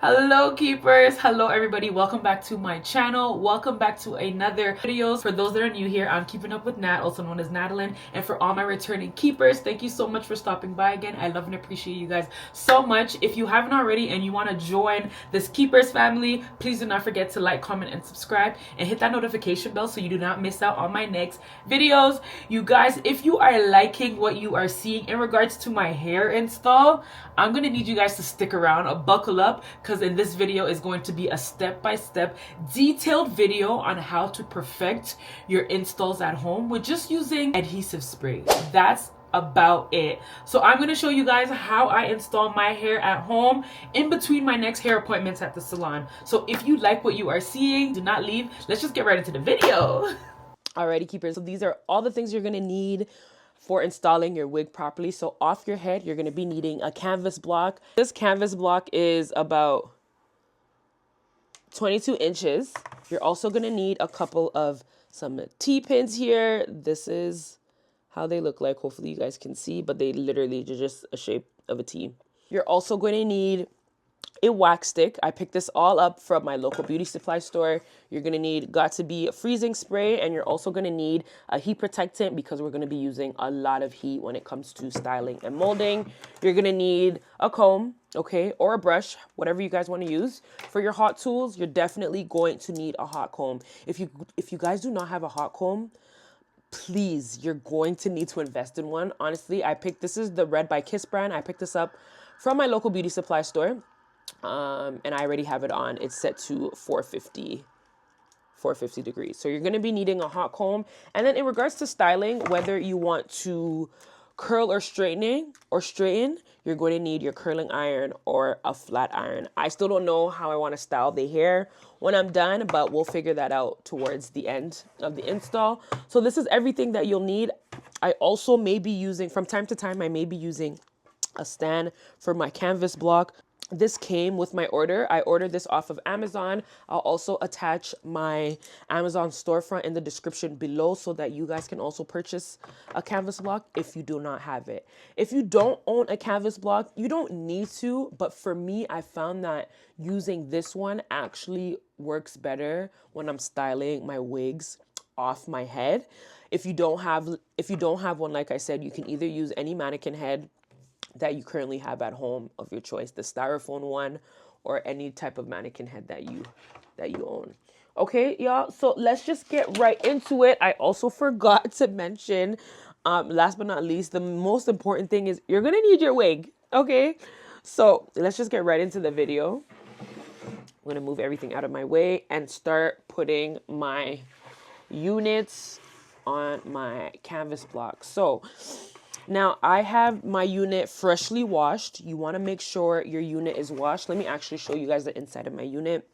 Hello keepers, hello everybody, welcome back to my channel, welcome back to another videos. For those that are new here, I'm keeping up with Nat, also known as Natalyn, and for all my returning keepers, thank you so much for stopping by again. I love and appreciate you guys so much. If you haven't already and you want to join this keepers family, please do not forget to like, comment, and subscribe, and hit that notification bell so you do not miss out on my next videos. You guys, if you are liking what you are seeing in regards to my hair install, I'm gonna need you guys to stick around, buckle up, because in this video is going to be a step-by-step detailed video on how to perfect your installs at home with just using adhesive spray. That's about it. So I'm going to show you guys how I install my hair at home in between my next hair appointments at the salon. So if you like what you are seeing, do not leave. Let's just get right into the video. Alrighty keepers, so these are all the things you're going to need for installing your wig properly. So off your head, you're going to be needing a canvas block. This canvas block is about 22 inches. You're also going to need a couple of some T-pins here. This is how they look like. Hopefully you guys can see, but they literally are just a shape of a T. You're also going to need a wax stick. I picked this all up from my local beauty supply store. You're going to need got2b freezing spray, and you're also going to need a heat protectant because we're going to be using a lot of heat when it comes to styling and molding. You're going to need a comb, okay, or a brush, whatever you guys want to use. For your hot tools, you're definitely going to need a hot comb. If you guys do not have a hot comb, please, you're going to need to invest in one. Honestly, this is the Red by Kiss brand. I picked this up from my local beauty supply store. And I already have it on. It's set to 450 degrees. So you're going to be needing a hot comb. And then in regards to styling, whether you want to curl or straighten, you're going to need your curling iron or a flat iron. I still don't know how I want to style the hair when I'm done, but we'll figure that out towards the end of the install. So this is everything that you'll need. I also may be using, from time to time, I may be using a stand for my canvas block. This came with my order. I ordered this off of Amazon. I'll also attach my Amazon storefront in the description below so that you guys can also purchase a canvas block if you do not have it. If you don't own a canvas block, you don't need to, but for me, I found that using this one actually works better when I'm styling my wigs off my head. If you don't have one, like I said, you can either use any mannequin head that you currently have at home of your choice, the styrofoam one or any type of mannequin head that you own. Okay, y'all, so let's just get right into it. I also forgot to mention, last but not least, the most important thing is you're gonna need your wig. Okay, so let's just get right into the video. I'm gonna move everything out of my way and start putting my units on my canvas block. So now I have my unit freshly washed. You want to make sure your unit is washed. Let me actually show you guys the inside of my unit.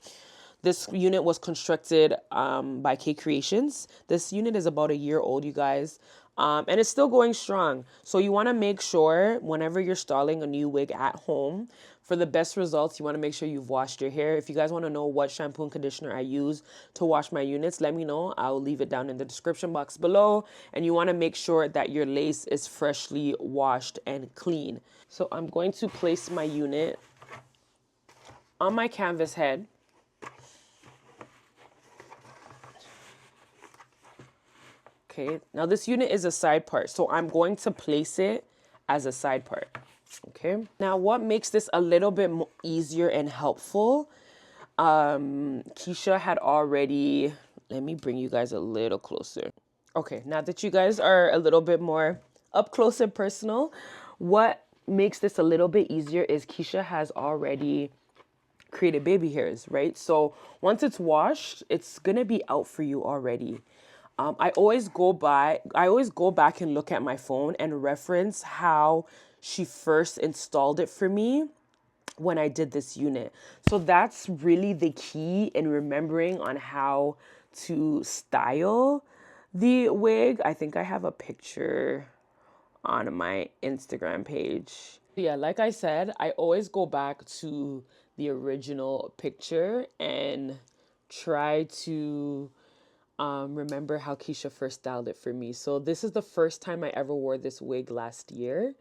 This unit was constructed by K Creations. This unit is about a year old, you guys. And it's still going strong. So you want to make sure whenever you're styling a new wig at home, for the best results, you want to make sure you've washed your hair. If you guys want to know what shampoo and conditioner I use to wash my units, let me know. I'll leave it down in the description box below. And you want to make sure that your lace is freshly washed and clean. So I'm going to place my unit on my canvas head. Okay, now this unit is a side part, so I'm going to place it as a side part. Okay, now what makes this a little bit easier and helpful, Keisha had already, let me bring you guys a little closer. Okay, now that you guys are a little bit more up close and personal, what makes this a little bit easier is Keisha has already created baby hairs, right? So once it's washed, it's gonna be out for you already. I always go back and look at my phone and reference how she first installed it for me when I did this unit. So that's really the key in remembering on how to style the wig. I think I have a picture on my Instagram page. Yeah, like I said, I always go back to the original picture and try to remember how Keisha first styled it for me. So this is the first time I ever wore this wig last year,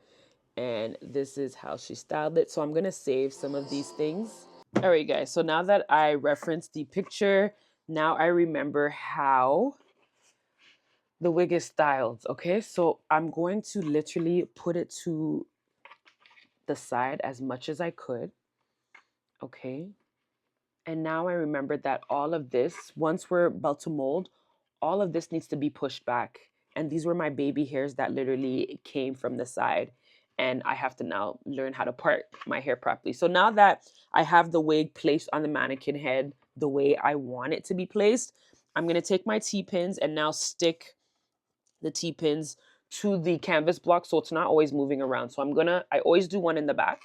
and this is how she styled it. So I'm gonna save some of these things All right, guys. So now that I referenced the picture, now I remember how the wig is styled. Okay, so I'm going to literally put it to the side as much as I could. Okay. And now I remember that all of this, once we're about to mold, all of this needs to be pushed back. And these were my baby hairs that literally came from the side. And I have to now learn how to part my hair properly. So now that I have the wig placed on the mannequin head the way I want it to be placed, I'm going to take my T-pins and now stick the T-pins to the canvas block so it's not always moving around. So I always do one in the back.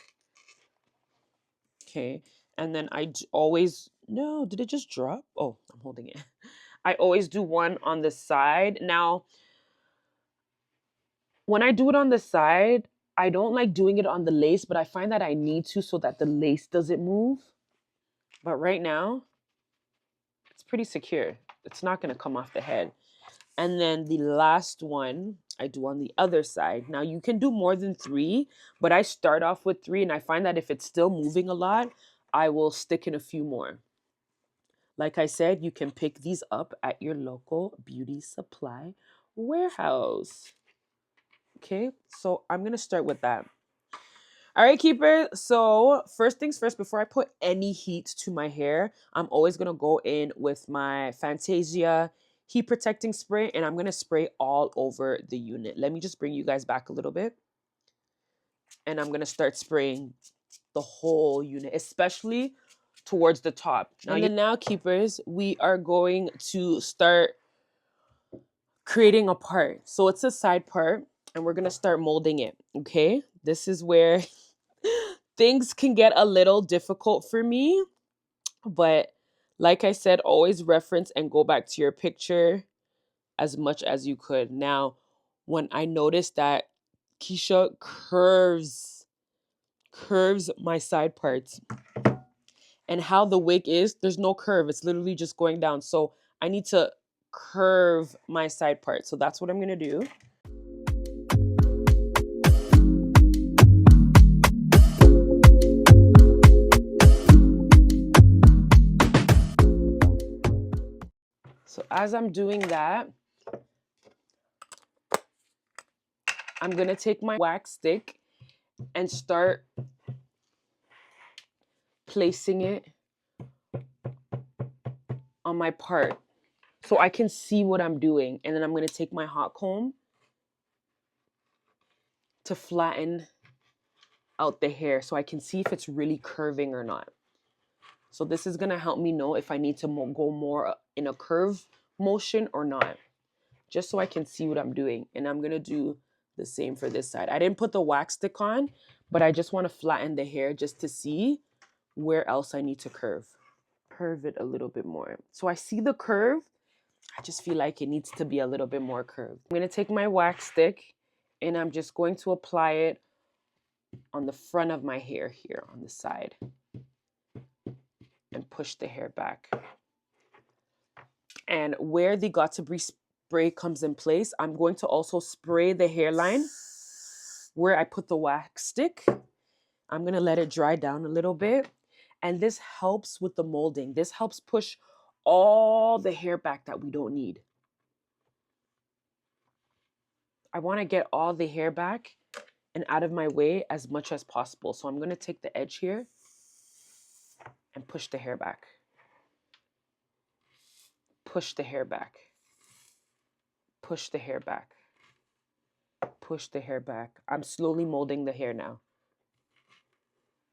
Okay. And then always, no, did it just drop? Oh, I'm holding it. I always do one on the side. Now, when I do it on the side, I don't like doing it on the lace, but I find that I need to so that the lace doesn't move. But right now, it's pretty secure. It's not going to come off the head. And then the last one I do on the other side. Now, you can do more than 3, but I start off with 3, and I find that if it's still moving a lot, I will stick in a few more. Like I said, you can pick these up at your local beauty supply warehouse. Okay, so I'm going to start with that. All right, keepers. So first things first, before I put any heat to my hair, I'm always going to go in with my Fantasia heat protecting spray, and I'm going to spray all over the unit. Let me just bring you guys back a little bit. And I'm going to start spraying the whole unit, especially towards the top. Now, keepers, we are going to start creating a part. So it's a side part, and we're going to start molding it. Okay, this is where things can get a little difficult for me, but like I said, always reference and go back to your picture as much as you could. Now, when I noticed that Keisha curves my side parts, and how the wig is, there's no curve. It's literally just going down. So I need to curve my side part. So that's what I'm going to do. So as I'm doing that, I'm going to take my wax stick and start placing it on my part so I can see what I'm doing. And then I'm going to take my hot comb to flatten out the hair so I can see if it's really curving or not. So this is going to help me know if I need to go more in a curve motion or not, just so I can see what I'm doing. And I'm going to do the same for this side. I didn't put the wax stick on, but I just want to flatten the hair just to see where else I need to curve it a little bit more. So I see the curve. I just feel like it needs to be a little bit more curved. I'm going to take my wax stick and I'm just going to apply it on the front of my hair here on the side and push the hair back. And where the Got2b spray comes in place, I'm going to also spray the hairline where I put the wax stick. I'm going to let it dry down a little bit. And this helps with the molding. This helps push all the hair back that we don't need. I want to get all the hair back and out of my way as much as possible. So I'm going to take the edge here and push the hair back. Push the hair back. Push the hair back. Push the hair back. I'm slowly molding the hair now.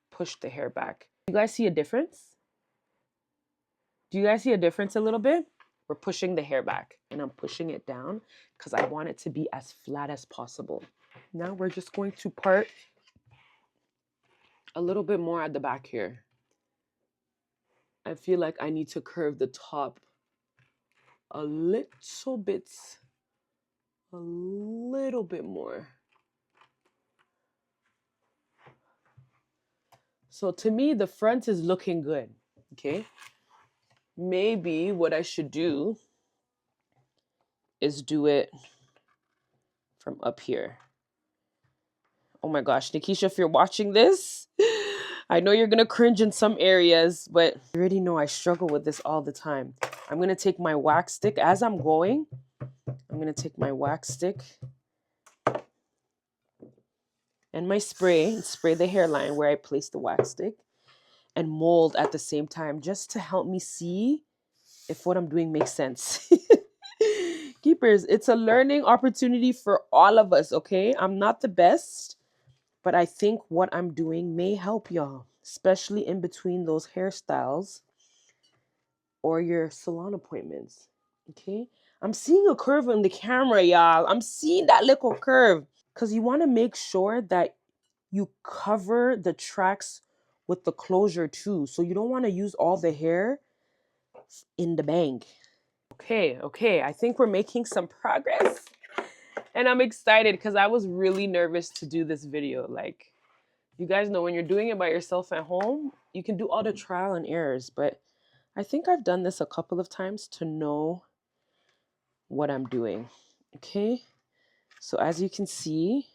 Push the hair back. You guys see a difference? Do you guys see a difference a little bit? We're pushing the hair back and I'm pushing it down because I want it to be as flat as possible. Now we're just going to part a little bit more at the back here. I feel like I need to curve the top a little bit more. So to me, the front is looking good, okay? Maybe what I should do is do it from up here. Oh my gosh, Nikisha, if you're watching this, I know you're gonna cringe in some areas, but you already know I struggle with this all the time. I'm gonna take my wax stick as I'm going. I'm gonna take my wax stick and my spray and spray the hairline where I placed the wax stick and mold at the same time just to help me see if what I'm doing makes sense. Keepers, it's a learning opportunity for all of us, okay? I'm not the best, but I think what I'm doing may help y'all, especially in between those hairstyles or your salon appointments, okay? I'm seeing a curve in the camera, y'all. I'm seeing that little curve because you want to make sure that you cover the tracks with the closure too. So you don't want to use all the hair in the bang. Okay, I think we're making some progress. And I'm excited because I was really nervous to do this video. Like, you guys know when you're doing it by yourself at home, you can do all the trial and errors. But I think I've done this a couple of times to know what I'm doing. Okay, so as you can see,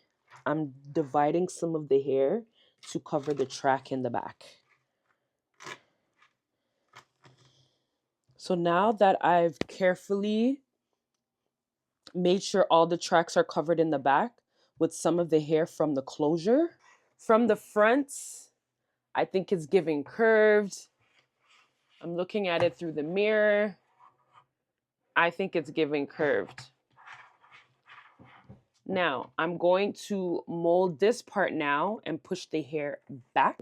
I'm dividing some of the hair to cover the track in the back. So now that I've carefully made sure all the tracks are covered in the back with some of the hair from the closure, from the front, I think it's giving curved. I'm looking at it through the mirror. I think it's giving curved. Now, I'm going to mold this part now and push the hair back.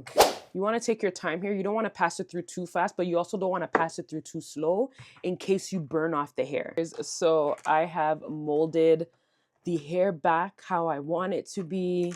You want to take your time here. You don't want to pass it through too fast, but you also don't want to pass it through too slow in case you burn off the hair. So I have molded the hair back how I want it to be.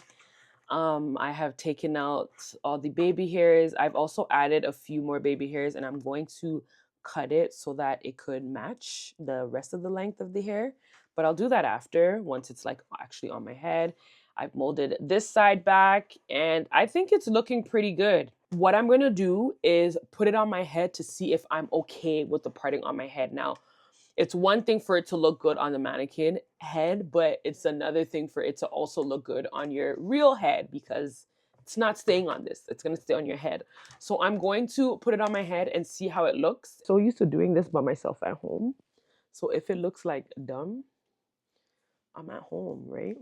I have taken out all the baby hairs. I've also added a few more baby hairs, and I'm going to cut it so that it could match the rest of the length of the hair. But I'll do that after, once it's like actually on my head. I've molded this side back, and I think it's looking pretty good. What I'm gonna do is put it on my head to see if I'm okay with the parting on my head. Now, it's one thing for it to look good on the mannequin head, but it's another thing for it to also look good on your real head because it's not staying on this. It's going to stay on your head. So I'm going to put it on my head and see how it looks. So used to doing this by myself at home. So if it looks like dumb, I'm at home, right?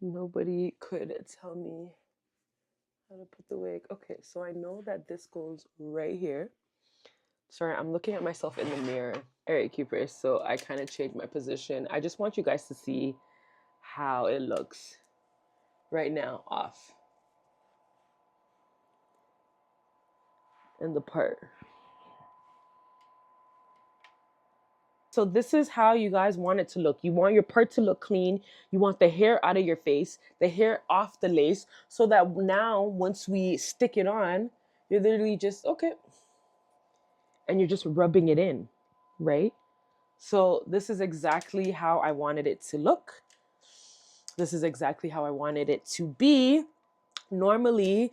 Nobody could tell me how to put the wig. Okay, so I know that this goes right here. Sorry, I'm looking at myself in the mirror. All right, keepers, so I kind of changed my position. I just want you guys to see how it looks right now off in the part. So this is how you guys want it to look. You want your part to look clean. You want the hair out of your face, the hair off the lace, so that now once we stick it on, you're literally just, okay. And you're just rubbing it in, right? So this is exactly how I wanted it to look. This is exactly how I wanted it to be. Normally,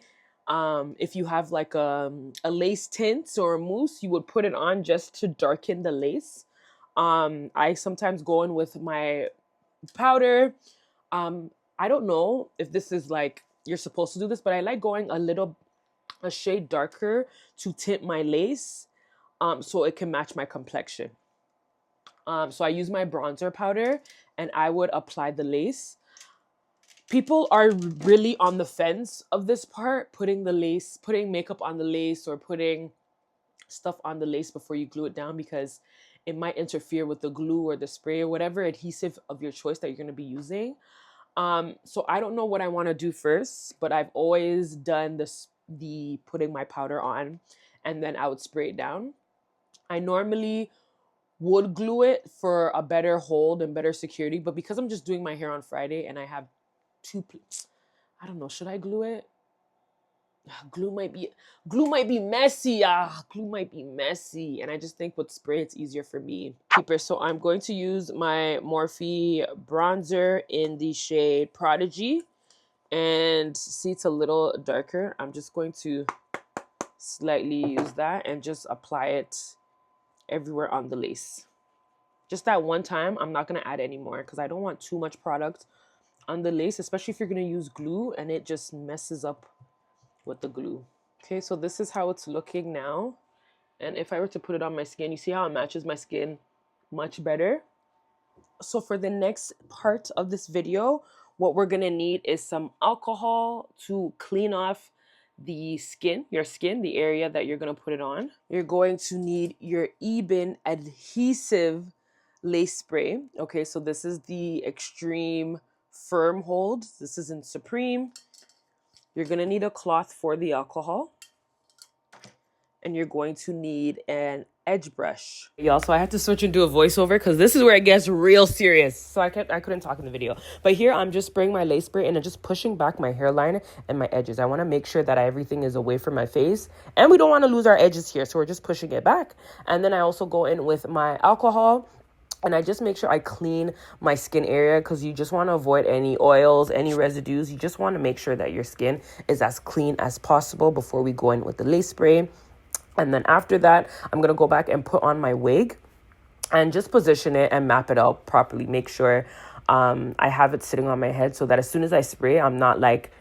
if you have like a lace tint or a mousse, you would put it on just to darken the lace. I sometimes go in with my powder. I don't know if this is like, you're supposed to do this, but I like going a shade darker to tint my lace so it can match my complexion. So I use my bronzer powder and I would apply the lace. People are really on the fence of this part, putting makeup on the lace or putting stuff on the lace before you glue it down because it might interfere with the glue or the spray or whatever adhesive of your choice that you're going to be using. So I don't know what I want to do first, but I've always done the putting my powder on and then I would spray it down. I normally would glue it for a better hold and better security, but because I'm just doing my hair on Friday and I have I don't know, should I glue it? Glue might be messy. Glue might be messy. And I just think with spray, it's easier for me. Keeper. So I'm going to use my Morphe bronzer in the shade Prodigy. And see, it's a little darker. I'm just going to slightly use that and just apply it everywhere on the lace. Just that one time. I'm not going to add any more because I don't want too much product on the lace, especially if you're going to use glue and it just messes up with the glue. Okay, so this is how it's looking now. And if I were to put it on my skin, you see how it matches my skin much better. So for the next part of this video, what we're gonna need is some alcohol to clean off the skin, your skin, the area that you're gonna put it on. You're going to need your Eben adhesive lace spray. Okay, so this is the extreme firm hold. This is in Supreme. You're gonna need a cloth for the alcohol. And you're going to need an edge brush. Y'all, so I had to switch and do a voiceover because this is where it gets real serious. So I couldn't talk in the video. But here I'm just spraying my lace spray and I'm just pushing back my hairline and my edges. I want to make sure that everything is away from my face. And we don't want to lose our edges here. So we're just pushing it back. And then I also go in with my alcohol. And I just make sure I clean my skin area because you just want to avoid any oils, any residues. You just want to make sure that your skin is as clean as possible before we go in with the lace spray. And then after that, I'm going to go back and put on my wig and just position it and map it out properly. Make sure I have it sitting on my head so that as soon as I spray, I'm not like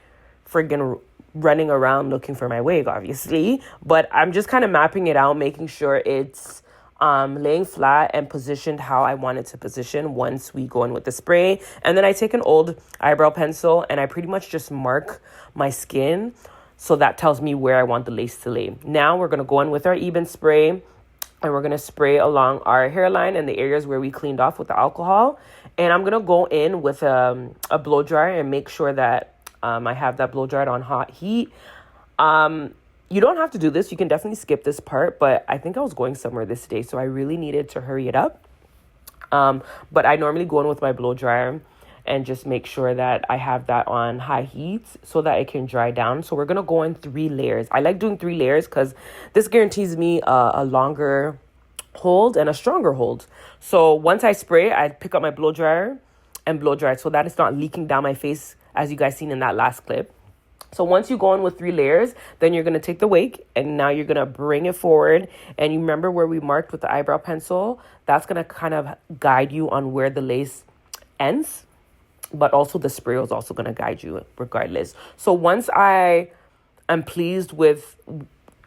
friggin' running around looking for my wig, obviously. But I'm just kind of mapping it out, making sure it's laying flat and positioned how I want it to position once we go in with the spray. And then I take an old eyebrow pencil and I pretty much just mark my skin. So that tells me where I want the lace to lay. Now we're going to go in with our Eben spray and we're going to spray along our hairline and the areas where we cleaned off with the alcohol. And I'm going to go in with a blow dryer and make sure that I have that blow dried on hot heat. You don't have to do this. You can definitely skip this part, but I think I was going somewhere this day, so I really needed to hurry it up. But I normally go in with my blow dryer and just make sure that I have that on high heat so that it can dry down. So we're going to go in 3 layers. I like doing 3 layers because this guarantees me a longer hold and a stronger hold. So once I spray, I pick up my blow dryer and blow dry it so that it's not leaking down my face as you guys seen in that last clip. So once you go in with 3 layers, then you're going to take the wig and now you're going to bring it forward. And you remember where we marked with the eyebrow pencil? That's going to kind of guide you on where the lace ends. But also the spray is also going to guide you regardless. So once I am pleased with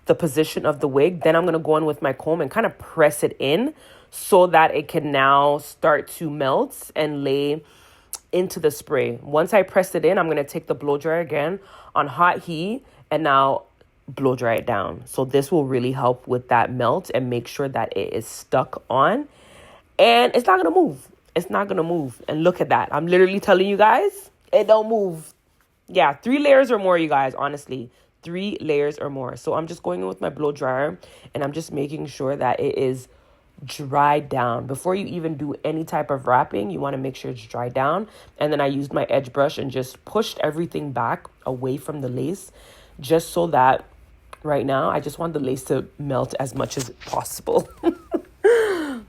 the position of the wig, then I'm going to go in with my comb and kind of press it in so that it can now start to melt and lay into the spray. Once I press it in, I'm going to take the blow dryer again on hot heat and now blow dry it down. So this will really help with that melt and make sure that it is stuck on and it's not going to move. It's not going to move. And look at that. I'm literally telling you guys, it don't move. Yeah, 3 layers or more, you guys, honestly. 3 layers or more. So I'm just going in with my blow dryer and I'm just making sure that it is dried down. Before you even do any type of wrapping, you want to make sure it's dried down. And then I used my edge brush and just pushed everything back away from the lace just so that right now I just want the lace to melt as much as possible.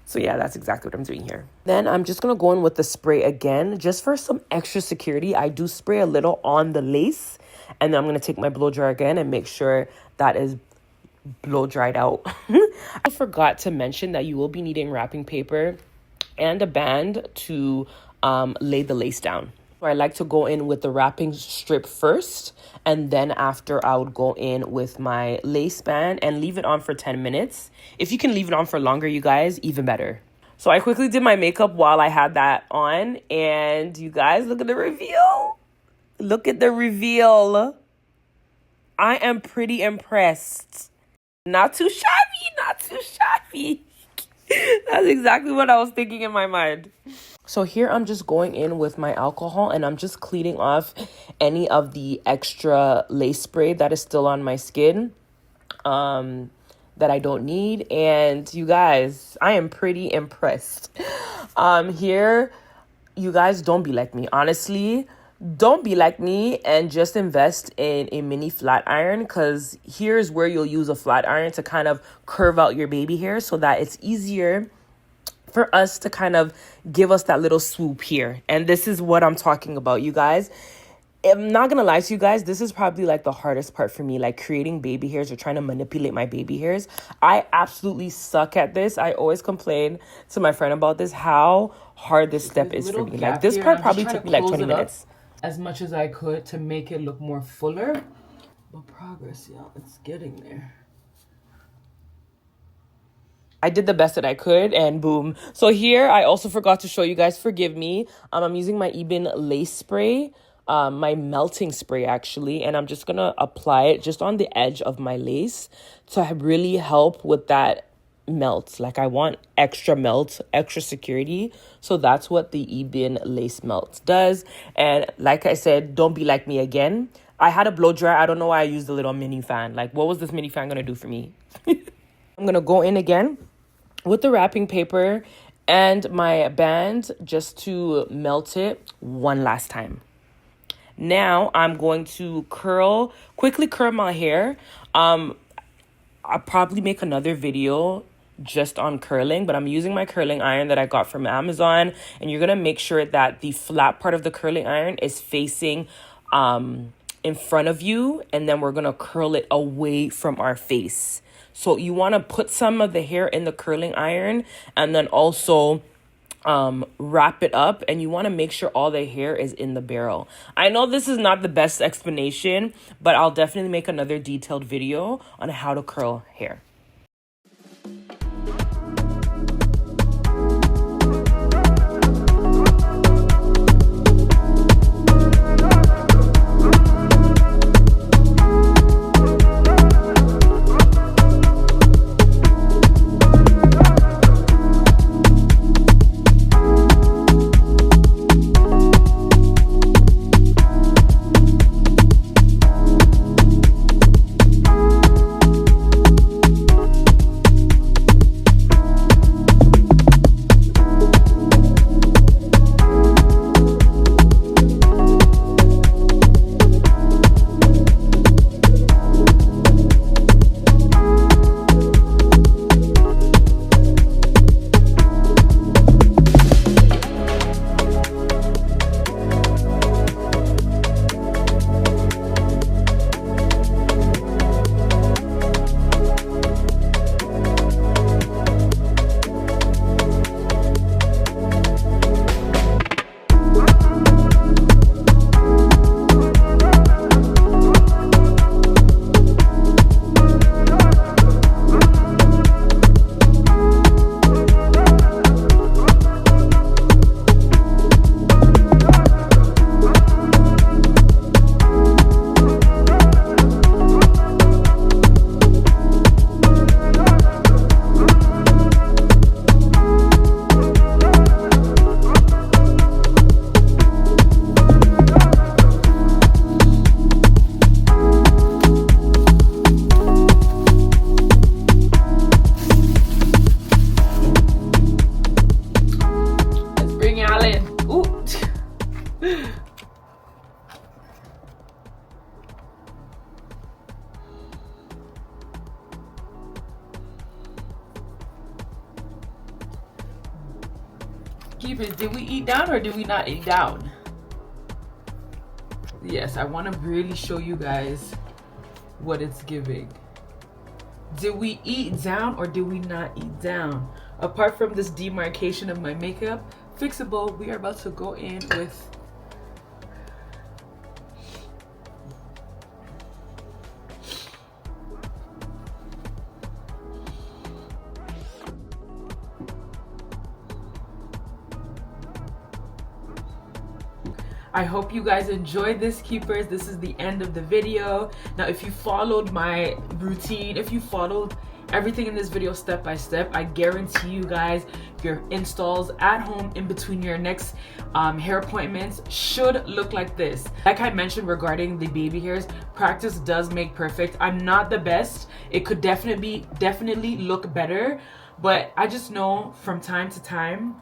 So yeah, that's exactly what I'm doing here. Then I'm just going to go in with the spray again, just for some extra security. I do spray a little on the lace and then I'm going to take my blow dryer again and make sure that is blow dried out. I forgot to mention that you will be needing wrapping paper and a band to lay the lace down. So I like to go in with the wrapping strip first, and then after I would go in with my lace band and leave it on for 10 minutes. If you can leave it on for longer, you guys, even better. So I quickly did my makeup while I had that on, and you guys, look at the reveal. Look at the reveal. I am pretty impressed. Not too shabby, not too shabby. That's exactly what I was thinking in my mind. So here I'm just going in with my alcohol and I'm just cleaning off any of the extra lace spray that is still on my skin that I don't need. And you guys, I am pretty impressed. Here, you guys, don't be like me. Honestly, don't be like me and just invest in a mini flat iron, because here's where you'll use a flat iron to kind of curve out your baby hair so that it's easier for us to kind of give us that little swoop here. And this is what I'm talking about, you guys. I'm not gonna lie to you guys, this is probably like the hardest part for me, like creating baby hairs or trying to manipulate my baby hairs. I absolutely suck at this. I always complain to my friend about this, how hard this step is for me. Like this part probably took me like 20 minutes. As much as I could to make it look more fuller. But progress, y'all, it's getting there. I did the best that I could, and boom. So here, I also forgot to show you guys, forgive me. I'm using my Eben lace spray, my melting spray actually, and I'm just gonna apply it just on the edge of my lace to really help with that melt. Like I want extra melt, extra security. So that's what the Eben lace melt does. And like I said, don't be like me again. I had a blow dryer. I don't know why I used the little mini fan. Like, what was this mini fan gonna do for me? I'm gonna go in again with the wrapping paper and my band just to melt it one last time. Now I'm going to quickly curl my hair. I'll probably make another video just on curling, but I'm using my curling iron that I got from Amazon, and you're gonna make sure that the flat part of the curling iron is facing in front of you, and then we're gonna curl it away from our face. So you want to put some of the hair in the curling iron and then also wrap it up, and you want to make sure all the hair is in the barrel. I know this is not the best explanation, but I'll definitely make another detailed video on how to curl hair. Keepers, did we eat down or did we not eat down? Yes, I want to really show you guys what it's giving. Did we eat down or did we not eat down? Apart from this demarcation of my makeup, fixable, we are about to go in with I hope you guys enjoyed this, keepers. This is the end of the video. Now, if you followed my routine, if you followed everything in this video step by step, I guarantee you guys your installs at home in between your next hair appointments should look like this. Like I mentioned regarding the baby hairs, practice does make perfect. I'm not the best. It could definitely look better, but I just know from time to time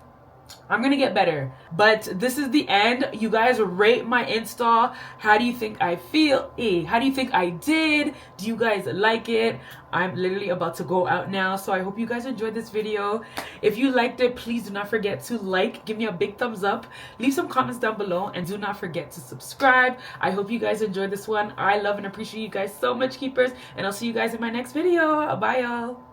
I'm gonna get better. But this is the end. You guys rate my install. How do you think I feel? How do you think I did? Do you guys like it? I'm literally about to go out now, so I hope you guys enjoyed this video. If you liked it, please do not forget to like, give me a big thumbs up, leave some comments down below, and do not forget to subscribe. I hope you guys enjoyed this one. I love and appreciate you guys so much, keepers, and I'll see you guys in my next video. Bye, y'all.